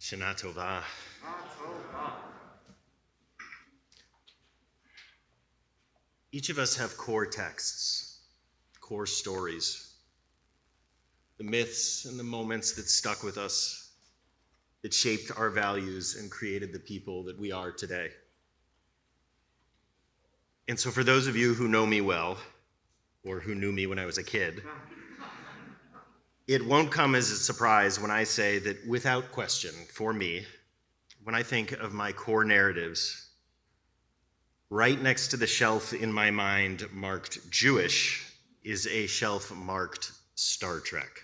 Shana Tova. Each of us have core texts, core stories, the myths and the moments that stuck with us, that shaped our values and created the people that we are today. And so for those of you who know me well, or who knew me when I was a kid, it won't come as a surprise when I say that without question, for me, when I think of my core narratives, right next to the shelf in my mind marked Jewish is a shelf marked Star Trek.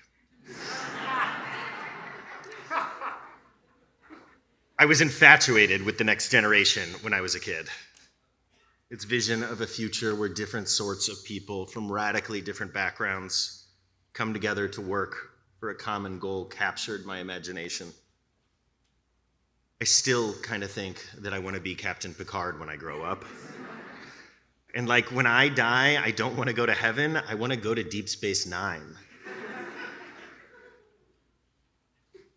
I was infatuated with The Next Generation when I was a kid. Its vision of a future where different sorts of people from radically different backgrounds come together to work for a common goal captured my imagination. I still kind of think that I want to be Captain Picard when I grow up. And like when I die, I don't want to go to heaven, I want to go to Deep Space Nine.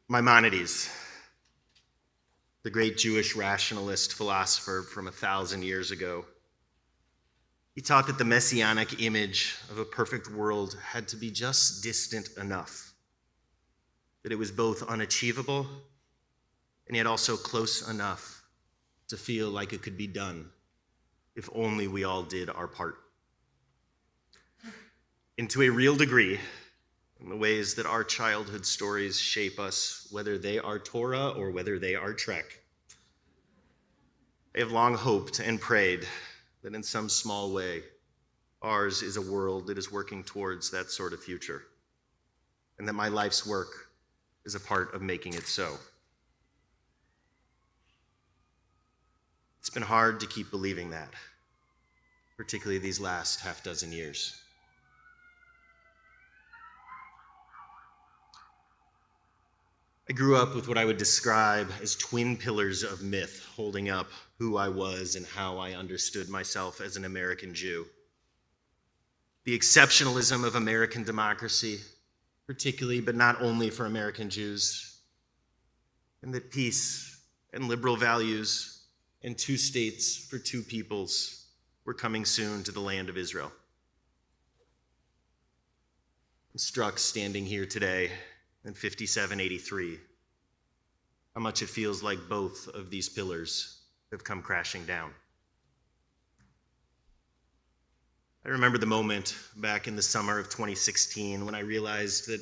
Maimonides, the great Jewish rationalist philosopher from 1,000 years ago, he taught that the messianic image of a perfect world had to be just distant enough, that it was both unachievable and yet also close enough to feel like it could be done if only we all did our part. And to a real degree, in the ways that our childhood stories shape us, whether they are Torah or whether they are Trek, I have long hoped and prayed that in some small way, ours is a world that is working towards that sort of future, and that my life's work is a part of making it so. It's been hard to keep believing that, particularly these last half dozen years. I grew up with what I would describe as twin pillars of myth holding up who I was and how I understood myself as an American Jew. The exceptionalism of American democracy, particularly but not only for American Jews, and that peace and liberal values and two states for two peoples were coming soon to the land of Israel. I'm struck standing here today in 5783, how much it feels like both of these pillars have come crashing down. I remember the moment back in the summer of 2016 when I realized that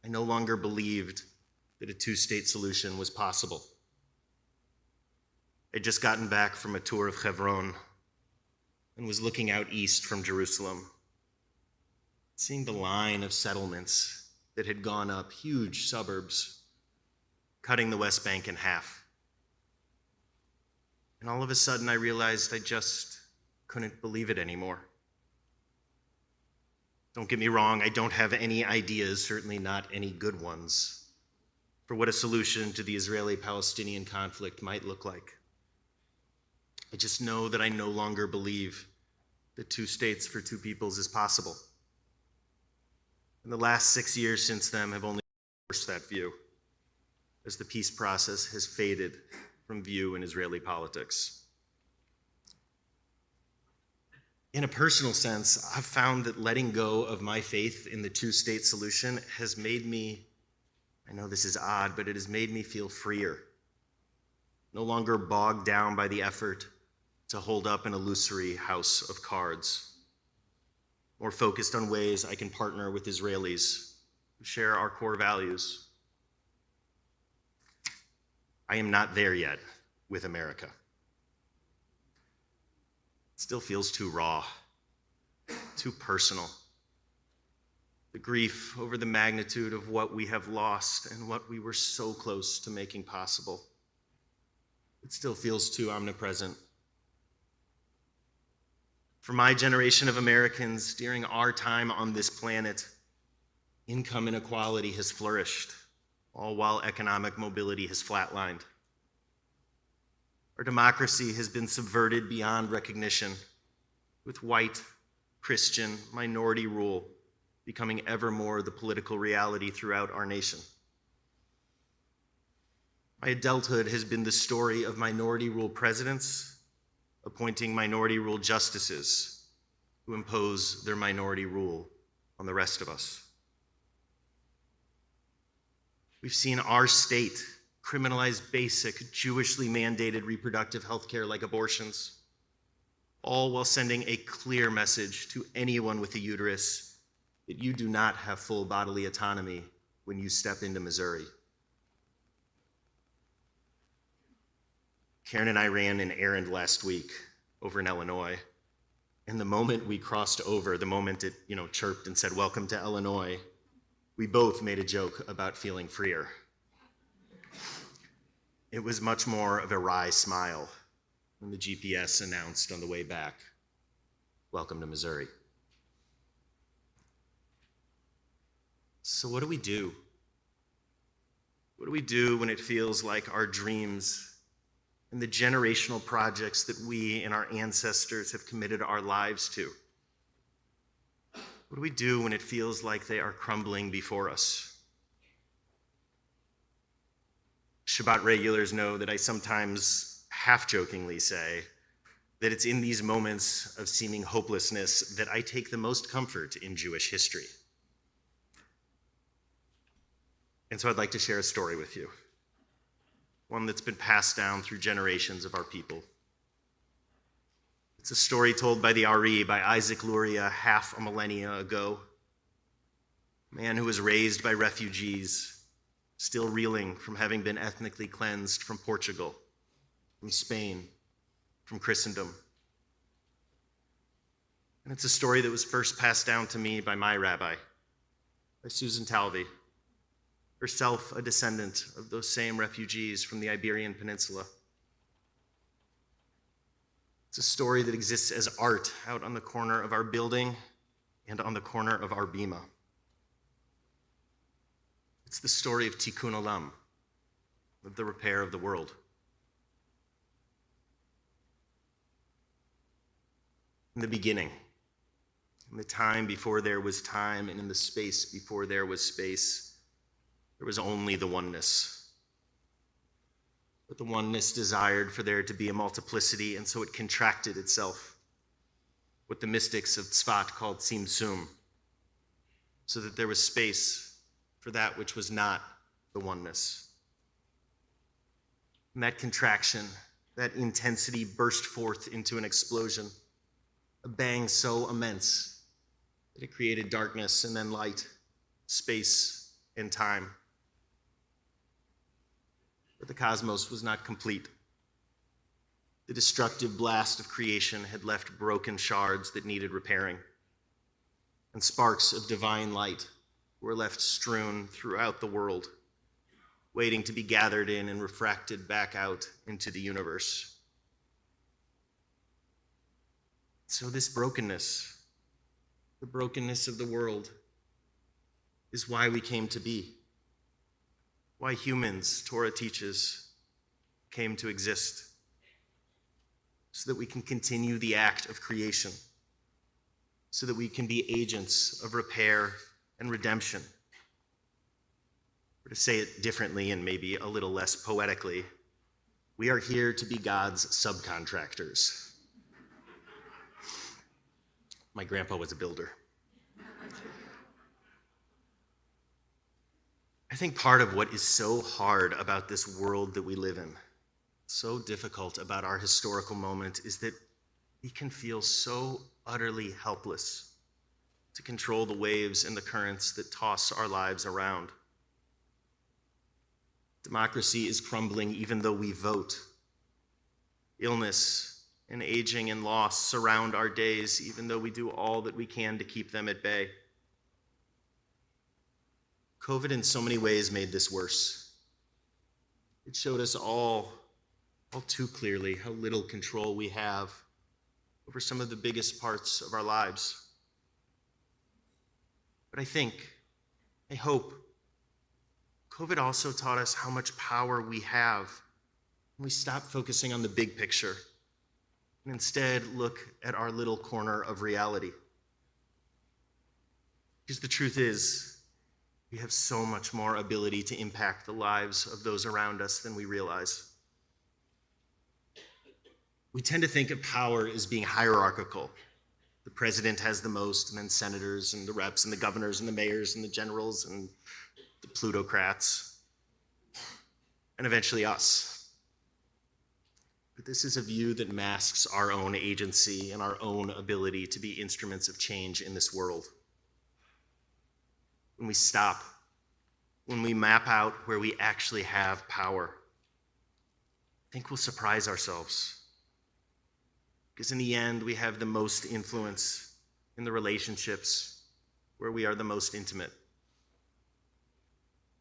I no longer believed that a two-state solution was possible. I'd just gotten back from a tour of Hebron and was looking out east from Jerusalem, seeing the line of settlements that had gone up, huge suburbs, cutting the West Bank in half. And all of a sudden I realized I just couldn't believe it anymore. Don't get me wrong, I don't have any ideas, certainly not any good ones, for what a solution to the Israeli-Palestinian conflict might look like. I just know that I no longer believe that two states for two peoples is possible. And the last 6 years since then have only reinforced that view, as the peace process has faded from view in Israeli politics. In a personal sense, I've found that letting go of my faith in the two-state solution has made me, I know this is odd, but it has made me feel freer, no longer bogged down by the effort to hold up an illusory house of cards, more focused on ways I can partner with Israelis who share our core values. I am not there yet with America. It still feels too raw, too personal. The grief over the magnitude of what we have lost and what we were so close to making possible. It still feels too omnipresent. For my generation of Americans, during our time on this planet, income inequality has flourished, all while economic mobility has flatlined. Our democracy has been subverted beyond recognition, with white, Christian, minority rule becoming ever more the political reality throughout our nation. My adulthood has been the story of minority rule presidents appointing minority rule justices who impose their minority rule on the rest of us. We've seen our state criminalize basic Jewishly mandated reproductive health care like abortions, all while sending a clear message to anyone with a uterus that you do not have full bodily autonomy when you step into Missouri. Karen and I ran an errand last week over in Illinois, and the moment we crossed over, the moment it chirped and said, "Welcome to Illinois," we both made a joke about feeling freer. It was much more of a wry smile when the GPS announced on the way back, "Welcome to Missouri." So what do we do? What do we do when it feels like our dreams and the generational projects that we and our ancestors have committed our lives to? What do we do when it feels like they are crumbling before us? Shabbat regulars know that I sometimes half-jokingly say that it's in these moments of seeming hopelessness that I take the most comfort in Jewish history. And so I'd like to share a story with you, one that's been passed down through generations of our people. It's a story told by the Ari, by Isaac Luria, half a millennia ago. A man who was raised by refugees, still reeling from having been ethnically cleansed from Portugal, from Spain, from Christendom. And it's a story that was first passed down to me by my rabbi, by Susan Talvey, herself a descendant of those same refugees from the Iberian Peninsula. It's a story that exists as art out on the corner of our building and on the corner of our bima. It's the story of Tikkun Olam, of the repair of the world. In the beginning, in the time before there was time, and in the space before there was space, there was only the oneness. But the oneness desired for there to be a multiplicity, and so it contracted itself, what the mystics of Tzfat called Tzimtzum, so that there was space for that which was not the oneness. And that contraction, that intensity burst forth into an explosion, a bang so immense that it created darkness and then light, space and time. But the cosmos was not complete. The destructive blast of creation had left broken shards that needed repairing, and sparks of divine light were left strewn throughout the world, waiting to be gathered in and refracted back out into the universe. So this brokenness, the brokenness of the world, is why we came to be. Why humans, Torah teaches, came to exist, so that we can continue the act of creation, so that we can be agents of repair and redemption. Or to say it differently and maybe a little less poetically, we are here to be God's subcontractors. My grandpa was a builder. I think part of what is so hard about this world that we live in, so difficult about our historical moment, is that we can feel so utterly helpless to control the waves and the currents that toss our lives around. Democracy is crumbling even though we vote. Illness and aging and loss surround our days even though we do all that we can to keep them at bay. COVID in so many ways made this worse. It showed us all too clearly how little control we have over some of the biggest parts of our lives. But I hope, COVID also taught us how much power we have when we stop focusing on the big picture and instead look at our little corner of reality. Because the truth is, We have so much more ability to impact the lives of those around us than we realize. We tend to think of power as being hierarchical. The president has the most, and then senators and the reps and the governors and the mayors and the generals and the plutocrats, and eventually us. But this is a view that masks our own agency and our own ability to be instruments of change in this world. When we stop, when we map out where we actually have power, I think we'll surprise ourselves. Because in the end, we have the most influence in the relationships where we are the most intimate.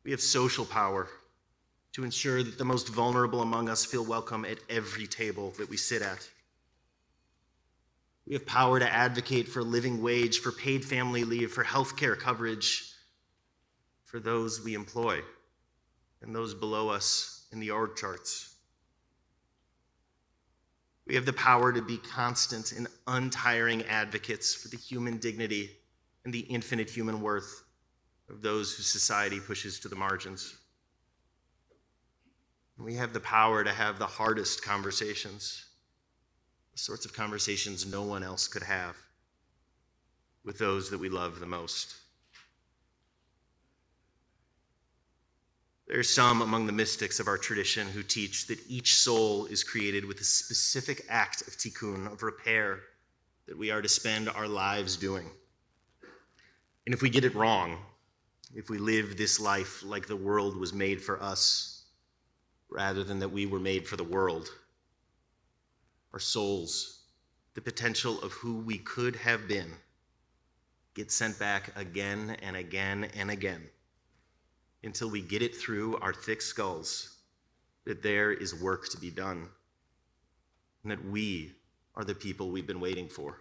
We have social power to ensure that the most vulnerable among us feel welcome at every table that we sit at. We have power to advocate for a living wage, for paid family leave, for health care coverage for those we employ and those below us in the org charts. We have the power to be constant and untiring advocates for the human dignity and the infinite human worth of those whose society pushes to the margins. We have the power to have the hardest conversations, the sorts of conversations no one else could have with those that we love the most. There are some among the mystics of our tradition who teach that each soul is created with a specific act of tikkun, of repair, that we are to spend our lives doing. And if we get it wrong, if we live this life like the world was made for us, rather than that we were made for the world, our souls, the potential of who we could have been, get sent back again and again and again, until we get it through our thick skulls that there is work to be done, and that we are the people we've been waiting for.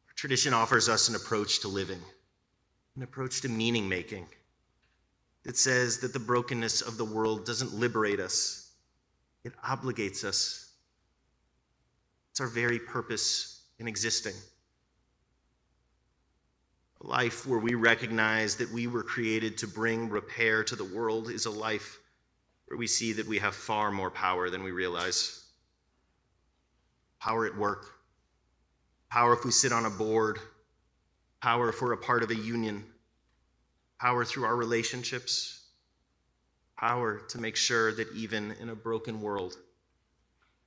Our tradition offers us an approach to living, an approach to meaning making, that says that the brokenness of the world doesn't liberate us, it obligates us. It's our very purpose in existing. A life where we recognize that we were created to bring repair to the world is a life where we see that we have far more power than we realize. Power at work, power if we sit on a board, power if we're a part of a union, power through our relationships, power to make sure that even in a broken world,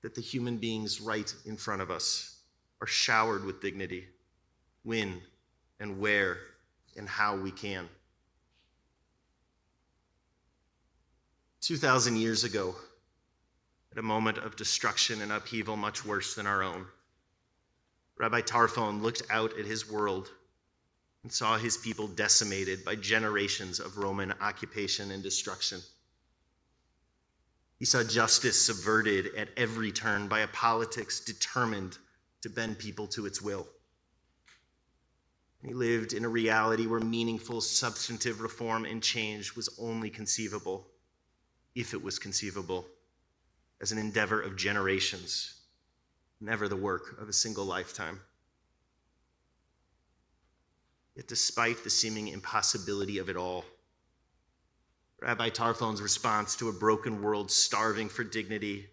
that the human beings right in front of us are showered with dignity, when and where and how we can. 2,000 years ago, at a moment of destruction and upheaval much worse than our own, Rabbi Tarfon looked out at his world and saw his people decimated by generations of Roman occupation and destruction. He saw justice subverted at every turn by a politics determined to bend people to its will. He lived in a reality where meaningful, substantive reform and change was only conceivable, if it was conceivable, as an endeavor of generations, never the work of a single lifetime. Yet despite the seeming impossibility of it all, Rabbi Tarfon's response to a broken world starving for dignity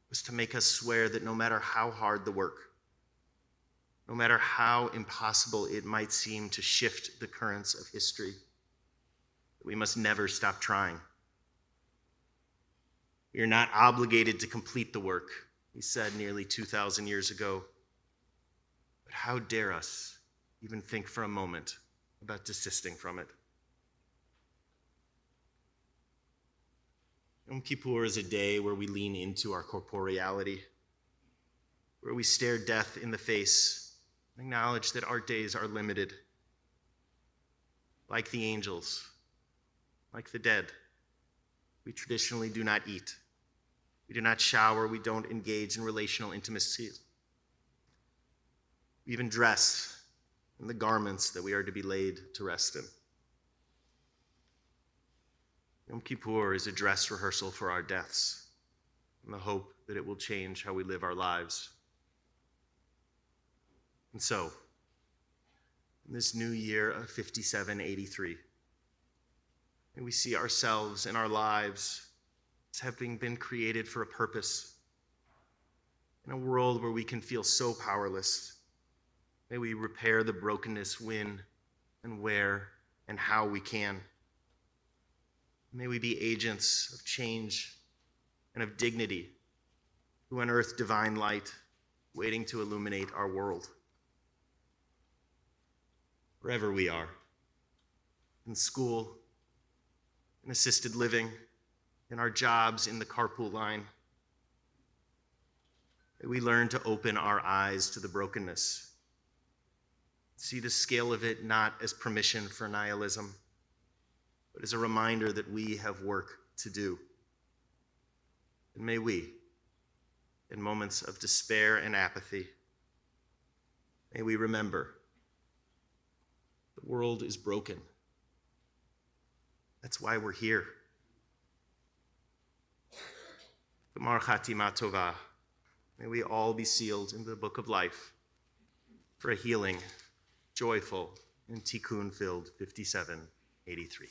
was to make us swear that no matter how hard the work, no matter how impossible it might seem to shift the currents of history, we must never stop trying. We are not obligated to complete the work, he said nearly 2,000 years ago. But how dare us even think for a moment about desisting from it? Yom Kippur is a day where we lean into our corporeality, where we stare death in the face and acknowledge that our days are limited. Like the angels, like the dead, we traditionally do not eat. We do not shower. We don't engage in relational intimacy. We even dress in the garments that we are to be laid to rest in. Yom Kippur is a dress rehearsal for our deaths, in the hope that it will change how we live our lives. And so, in this new year of 5783. May we see ourselves and our lives as having been created for a purpose. In a world where we can feel so powerless, may we repair the brokenness when and where and how we can. May we be agents of change and of dignity who unearth divine light, waiting to illuminate our world. Wherever we are, in school, in assisted living, in our jobs, in the carpool line, may we learn to open our eyes to the brokenness, see the scale of it not as permission for nihilism, but as a reminder that we have work to do. And may we, in moments of despair and apathy, may we remember the world is broken. That's why we're here. G'mar Chatima Tova. May we all be sealed into the book of life for a healing, joyful, and tikkun-filled 5783.